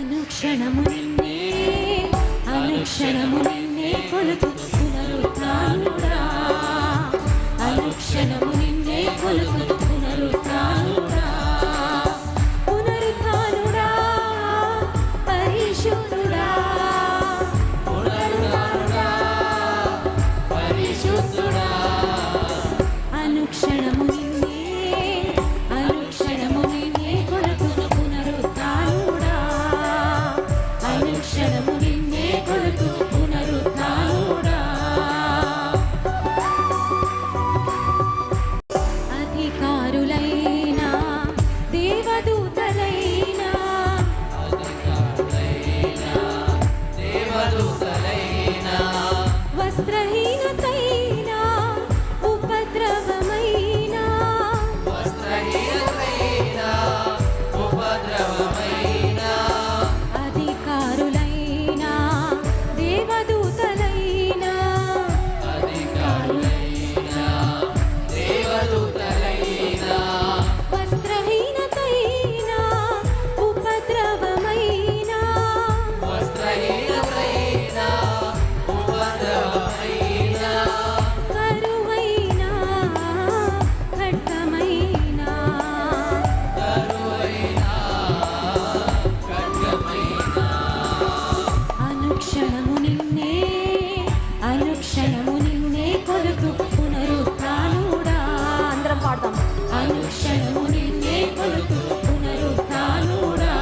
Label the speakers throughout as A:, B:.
A: అనుక్షణము నిన్నే అనుక్షణము నిన్నే కొలుతు పునరుత్థానుడా అనుక్షణము నిన్నే కొలుతు పునరుత్థానుడా పునరుత్థానుడా పరిశుద్ధుడా పునరుత్థానుడా పరిశుద్ధుడా అనుక్షణము నిన్నే అనుక్షణము నిన్నే కొలుతు పునరుత్థానుడా అనుక్షణము నిన్నే కొలుతు పునరుత్థానుడా అధికారులైన దేవదూతలైన వస్త్రహీనతైన ఉపద్రవమైన అధికారులైన దేవదూతలైన వస్త్రహీనతైన ఉపద్రవమైన కరువైన ఖడ్గమైన అనుక్షణము నిన్నే అనుక్షణము నిన్నే కొలుతు పునరుత్థానుడా అందరం పాడదాం అనుక్షణము నిన్నే కొలుతు పునరుత్థానుడా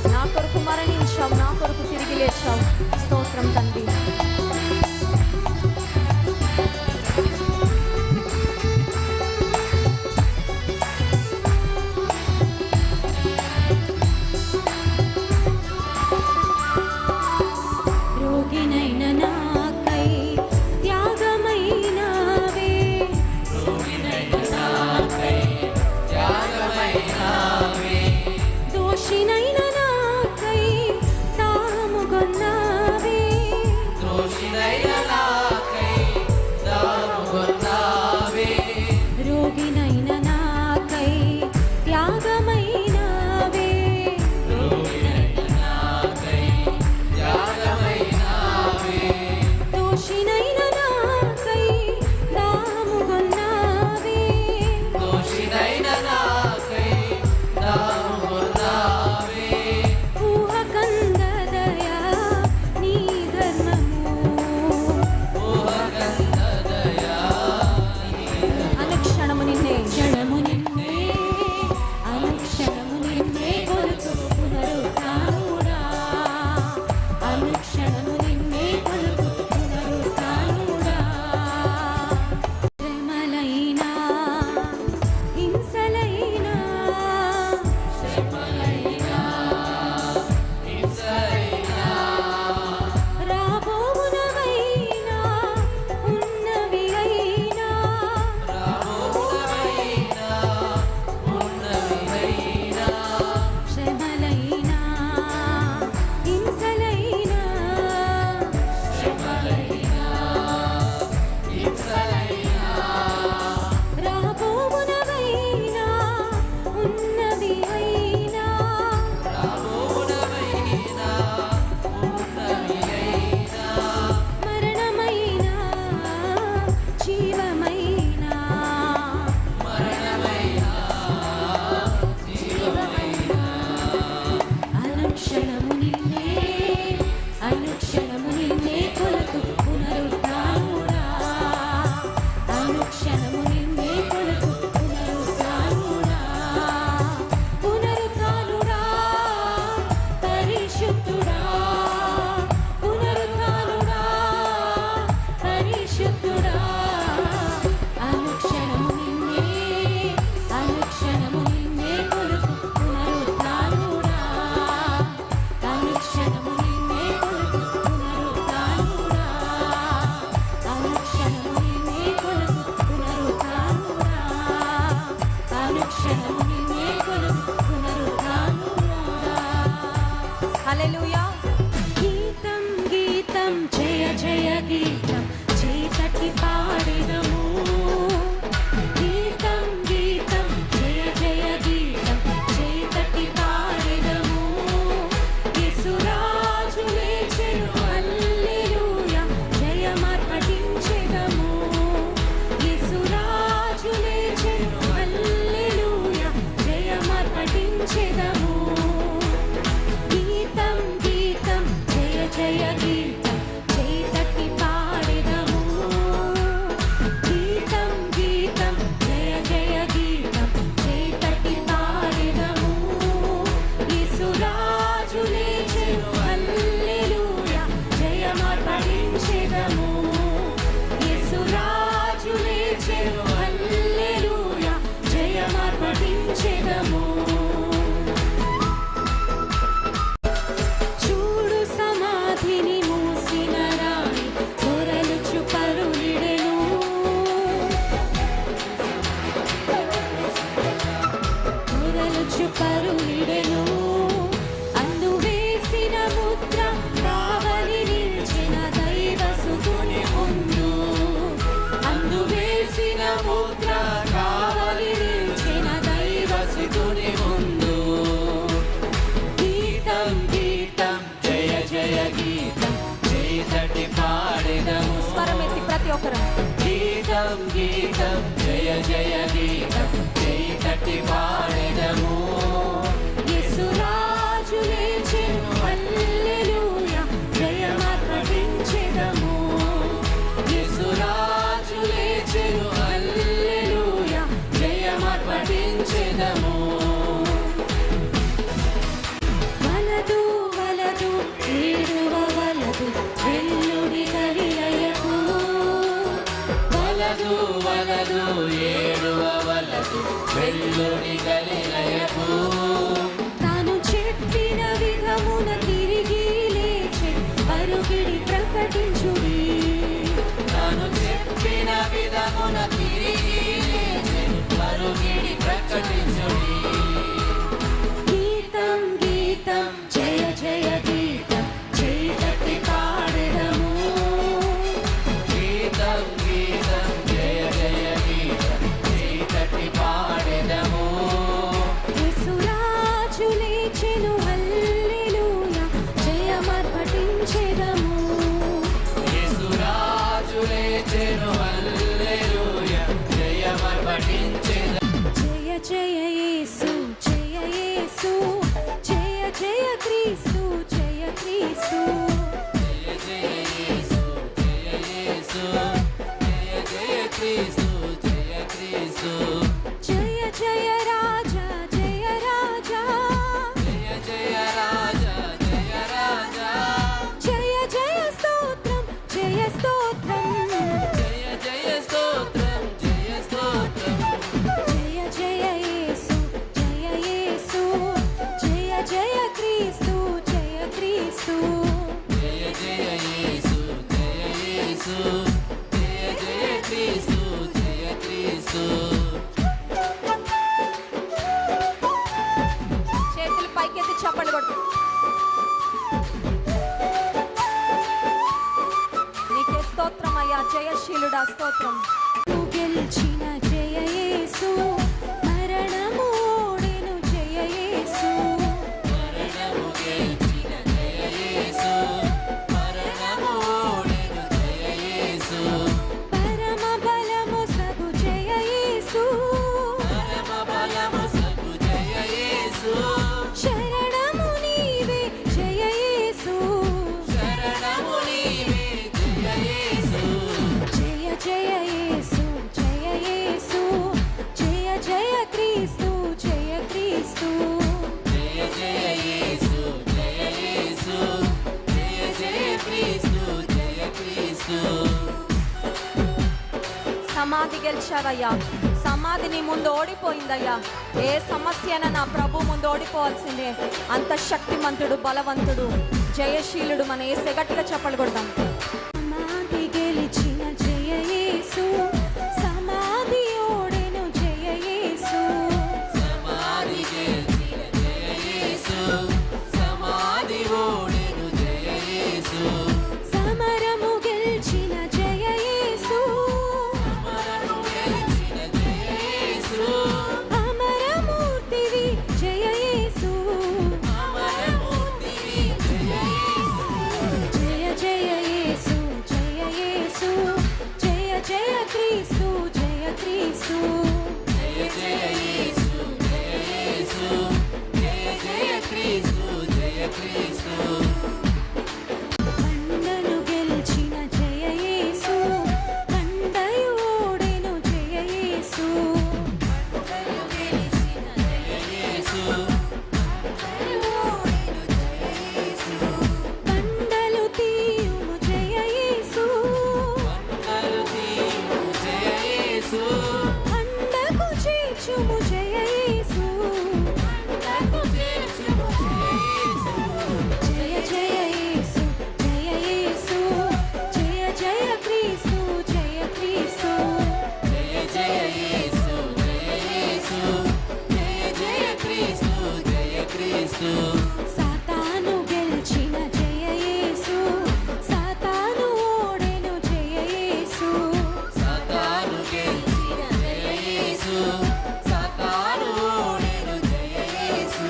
A: నా కొరకు మరణించావు నా కొరకు తిరిగి లేచావు స్తోత్రం తండ్రి రోగినైన నాకై త్యాగమైనవే దోషినైన నాకై తాముగొన్నావే రోగినైన నాకై త్యాగమైనవే దోషినైన నాకై తాముగొన్నావే జయ యేసు జయ యేసు జయ జయ క్రీస్తు జయ క్రీస్తు
B: జయ జయ యేసు జయ యేసు జయ జయ క్రీస్తు జయ క్రీస్తు
A: జయ జయ రాజా జయ రాజా
B: జయ జయ రాజా జయ రాజా
A: జయ జయ స్తోత్రం జయ స్తోత్రం
B: జయ జయ స్తోత్రం జయ స్తోత్రం
A: జయ జయ యేసు జయ యేసు జయ జయ క్రీస్తు జయ క్రీస్తు
B: జయ జయ యేసు జయ యేసు జయ జయ క్రీస్తు జయ క్రీస్తు
A: చేతులు పైకెత్తి చప్పట్లు కొట్టు. నీకే స్తోత్రం అయ్యా జయశీలుడా స్తోత్రం. నువ్వు గెలిచిన జయ యేసు మరణము ఓడెను జయ యేసు
B: మరణము గెలిచిన జయ యేసు మరణము ఓడెను జయ యేసు
A: పరమ బలము సగు జయ యేసు
B: పరమ బలము సగు జయ యేసు
A: శరణము నీవే జయ యేసు
B: శరణము నీవే జయ యేసు
A: జయ జయ యేసు జయ యేసు జయ జయ క్రీస్తు జయ క్రీస్తు
B: జయ జయ యేసు జయ యేసు జయ జయ క్రీస్తు జయ క్రీస్తు
A: సమాధి గెలిచావయ్యా సమాధి నీ ముందు ఓడిపోయిందయ్యా ఏ సమస్య అయినా నా ప్రభు ముందు ఓడిపోవాల్సిందే అంత శక్తిమంతుడు బలవంతుడు జయశీలుడు మన ఏ సెగట్టిగా చెప్పలు కొడదాం సమాధి గెలిచిన జయ యేసు సమాధి ఓడెను జయ యేసు
B: సమాధి గెలిచిన జయ యేసు సమాధి ఓడెను జయ యేసు
A: సమరము గెలిచిన జయ యేసు
B: మరణము గెలిచిన జయ యేసు
A: అమరమూర్తివి జయ యేసు
B: అమరమూర్తివి జయ యేసు
A: జయ జయ యేసు జయ యేసు జయ జయ క్రీస్తు జయ క్రీస్తు
B: జయ జయ యేసు జయ యేసు జయ జయ క్రీస్తు జయ క్రీస్తు
A: బండను గెలిచిన జయ యేసు బండయు ఓడెను జయ యేసు
B: బండలు గెలిచిన జయ యేసు బండలు ఓడెను జయ యేసు
A: బండలు తీయుము జయ యేసు
B: బండలు తీయు జయ యేసు
A: అండకు చేర్చుము జయ యేసు
B: బండకు చేర్చుము జయ యేసు
A: జయ జయ యేసు జయ యేసు జయ జయ క్రీస్తు జయ క్రీస్తు
B: జయ జయ యేసు జయ యేసు జయ జయ క్రీస్తు జయ క్రీస్తు
A: సాతాను గెలిచిన జయ యేసు సాతాను ఓడెను జయ యేసు
B: సాతాను గెలిచిన జయ యేసు సాతాను ఓడెను జయ యేసు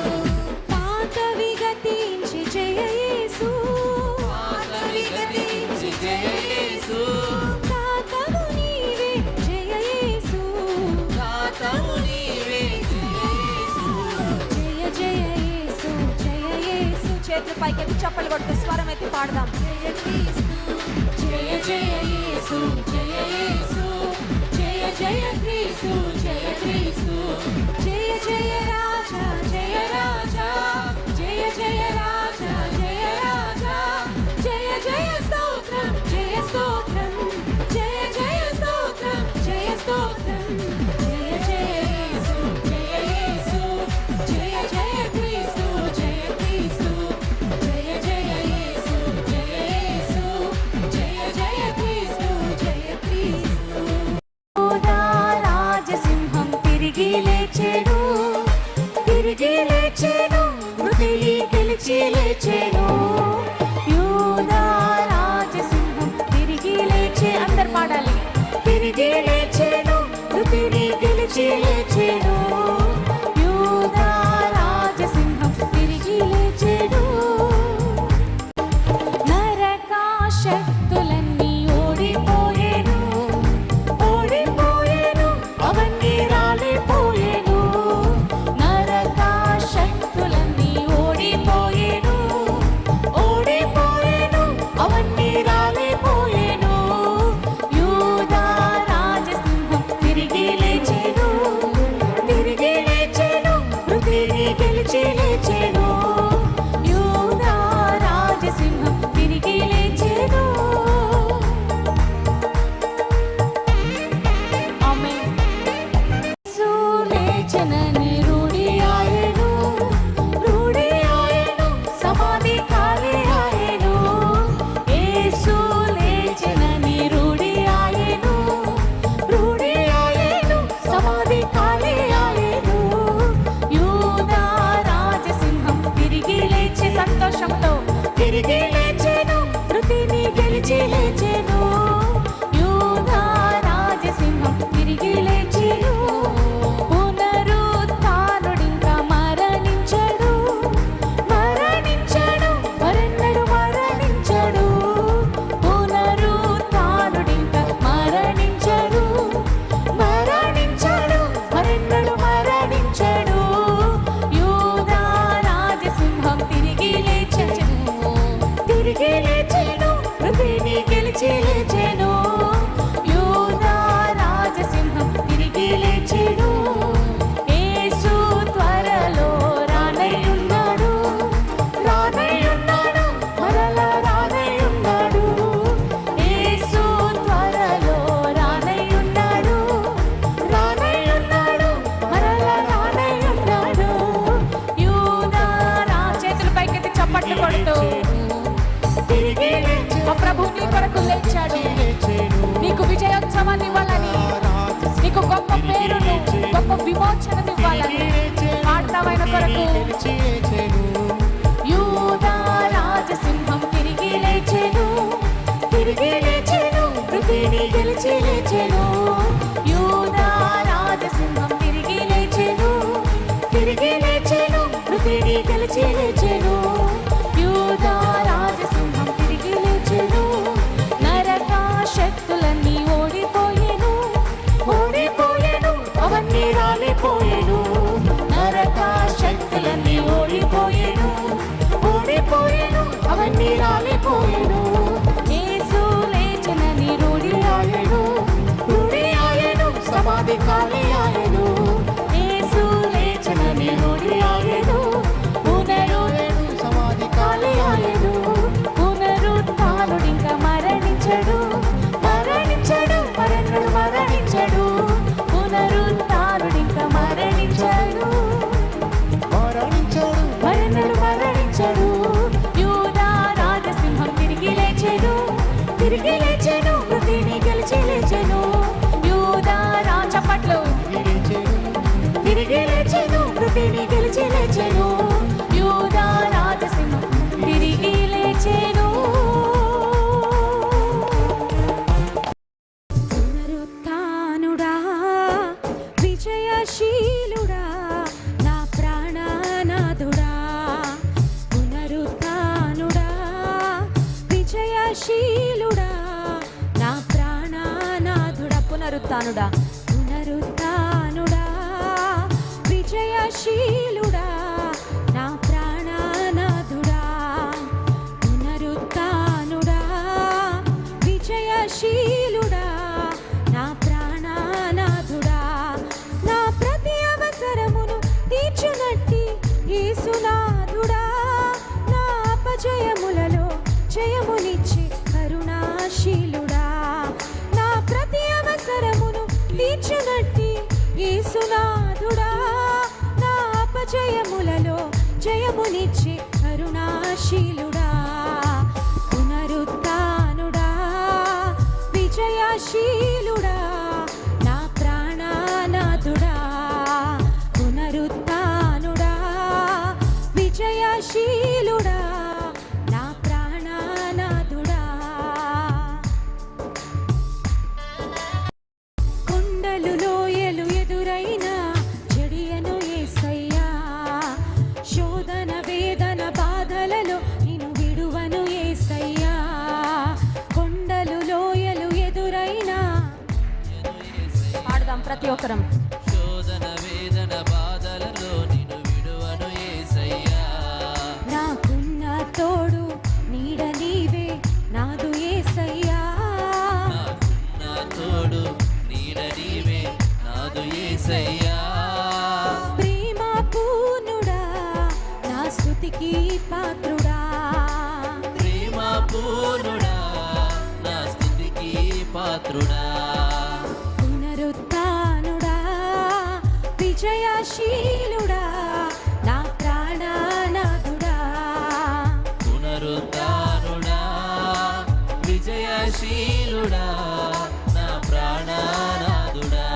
A: పాతవి గతించి జయ యేసు
B: పాతవి గతించి జయ యేసు
A: తాతవు నీవే జయ యేసు
B: దాతవు నీవే జయ యేసు
A: జయ జయ యేసు జయ యేసు చేతులు పైకెత్తి చప్పలు కొడుతూ స్వరం ఎత్తి పాడదాం జయ క్రీస్తు జయ జయ యేసు జయ యేసు జయ జయ క్రీస్తు జయ క్రీస్తు జయ జయ రాజా జయ రాజా జయ జయ రాజా జయ రాజా జయ జయ స్తోత్రం జయ స్తోత్రం జయ జయ స్తోత్రం జయ స్తోత్రం జయ జయ యేసు జయ యేసు జయ జయ క్రీస్తు జయ క్రీస్తు జయ జయ యేసు జయ యేసు జయ జయ క్రీస్తు జయ క్రీస్తు యోధా రాజసింహం తిరిగి లేచెను మృతిని గెలిచి లేచెను యోధా రాజసింహం తిరిగి లేచే అందరు పాడాలి తిరిగి లేచెను మృతిని గెలిచి లేచెను యోధా రాజసింహం తిరిగి లేచెను నరక శక్తులన్నీ ఓడిపోయేను అవన్నీ రాలిపోయేను విజయోత్సవాన్ని ఇవ్వాలని, నీకు గొప్ప పేరును, గొప్ప విమోచనను ఇవ్వాలని పాడతావైన కొరకు. యూదా రాజసింహం తిరిగి లేచెను, తిరిగి లేచెను, మృతిని గెలిచి లేచెను. యూదా రాజసింహం తిరిగి లేచెను, తిరిగి లేచెను, మృతిని గెలిచి లేచెను. యూదా రాజసింహం తిరిగి లేచెను. నరక శక్తులన్నీ ఓడిపోయెను, ఓడిపోయెను, అవన్నీ రాలిపోయెను. నరక శక్తులన్నీ ఓడిపోయెను, ఓడిపోయెను, అవన్నీ రాలిపోయెను. యేసు లేచెనని రూఢి ఆయెను, రూఢి ఆయెను, సమాధి ఖాళీ ఆయెను. యేసు లేచెనని రూఢి ఆయెను, పునరుద్ధరణు సమాధి ఖాళీ ఆయెను. పునరుత్థానుడింక మరణించడు, మరణించడు, మరణుడు మరణించడు. పునరుత్థానుడింక మరణించడు, మరణుడు మరణించడు. యూదా రాజసింహం తిరిగి లేచెను, తిరిగి లేచెను, మృతిని గెలిచి లేచెను. యూదా చప్పట్లు. తిరిగి లేచెను, మృతిని గెలిచి లేచెను. యూదా రాజసింహం తిరిగి లేచెను. పునరుత్థానుడా, విజయశీలుడా, నా ప్రాణనాథుడా. పునరుత్థానుడా, విజయశీలుడా, నా ప్రాణనాథుడా. పునరుత్థానుడా, పునరుత్థానుడా, విజయశీలుడా, నా ప్రాణనాథుడా. పునరుత్థానుడా, విజయశీలుడా, నా ప్రాణనాథుడా. నా ప్రతి అవసరమును తీర్చునట్టి యేసునాథుడా. నా అపజయములలో జయమునిచ్చి కరుణాశీలుడా. నా ప్రతి అవసరమును తీర్చునట్టి యేసునాథుడా. నా అపజయములలో జయమునిచ్చి కరుణాశీలుడా. పునరుత్థానుడా, విజయశీలుడా, నా ప్రాణనాథుడా. పునరుత్థానుడా, విజయశీలుడా, నా ప్రాణనాథుడా. కొండలు లోయలు ఎదురైనా జడియను యేసయ్యా. శోధన వేదన బాధలలో నిన్ను విడువను యేసయ్యా. కొండలు లోయలు ఎదురైనా పాడదాం ప్రతి ఒక్కరం.
B: శోధన వేదన బాధలలో నిన్ను విడువను యేసయ్యా.
A: నాకున్న తోడు నీడ నీవే నాదు యేసయ్యా.
B: నాకున్న తోడు నీడ నీవే నాదు యేసయ్యా.
A: ప్రేమ పూర్ణుడా, నా స్తుతికి పాత్రుడా.
B: ప్రేమ పూర్ణుడా, నా స్తుతికి పాత్రుడా.
A: పునరుత్థానుడా, విజయశీలుడా, నా ప్రాణనాథుడా.
B: పునరుత్థానుడా, విజయశీలుడా, నా ప్రాణనాథుడా.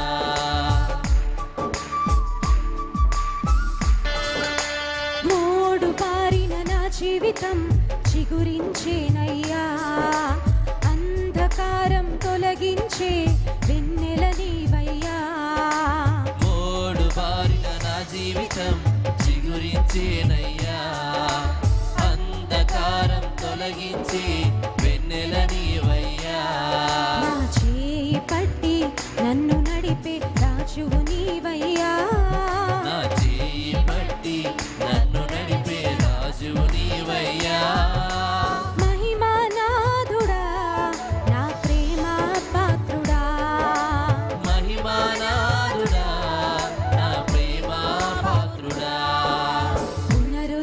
A: మోడు పారిన నా జీవితం చిగురించేనయ్యా. అంధకారం తొలగించే వెన్నెల నీవయ్యా.
B: మోడు బారిన నా జీవితం చిగురించేనయ్యా. అంధకారం తొలగించి వెన్నెల నీవయ్యా.
A: నా చేయి పట్టి నన్ను నడిపే రాజువు నీవయ్యా.
B: నా చేయి పట్టి నన్ను నడిపే రాజువు నీవయ్యా.
A: మహిమానాథుడా, నా ప్రేమ పాత్రుడా.
B: మహిమానాథుడా, నా ప్రేమ పాత్రుడా.
A: పునరు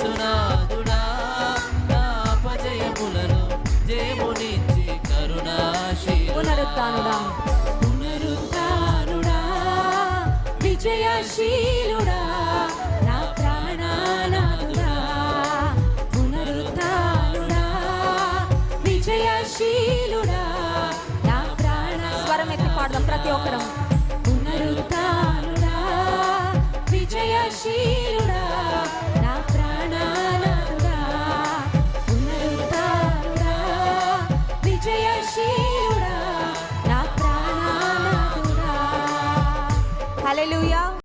B: యేసునాథుడా నా అపజయములను జయమునిచ్చి కరుణాశీలుడా
A: పునరుత్థానుడా పునరుత్థానుడా విజయశీలుడా నా ప్రాణనాథుడా పునరుత్థానుడా విజయశీలుడా నా ప్రాణ స్వరం ఎత్తి పాడదాం ప్రతి ఒక్కరం పునరుత్థానుడా విజయశీలుడా నా ప్రాణనాథుడా పునరుత్థానుడా విజయశీలుడా నా ప్రాణనాథుడా హల్లెలూయా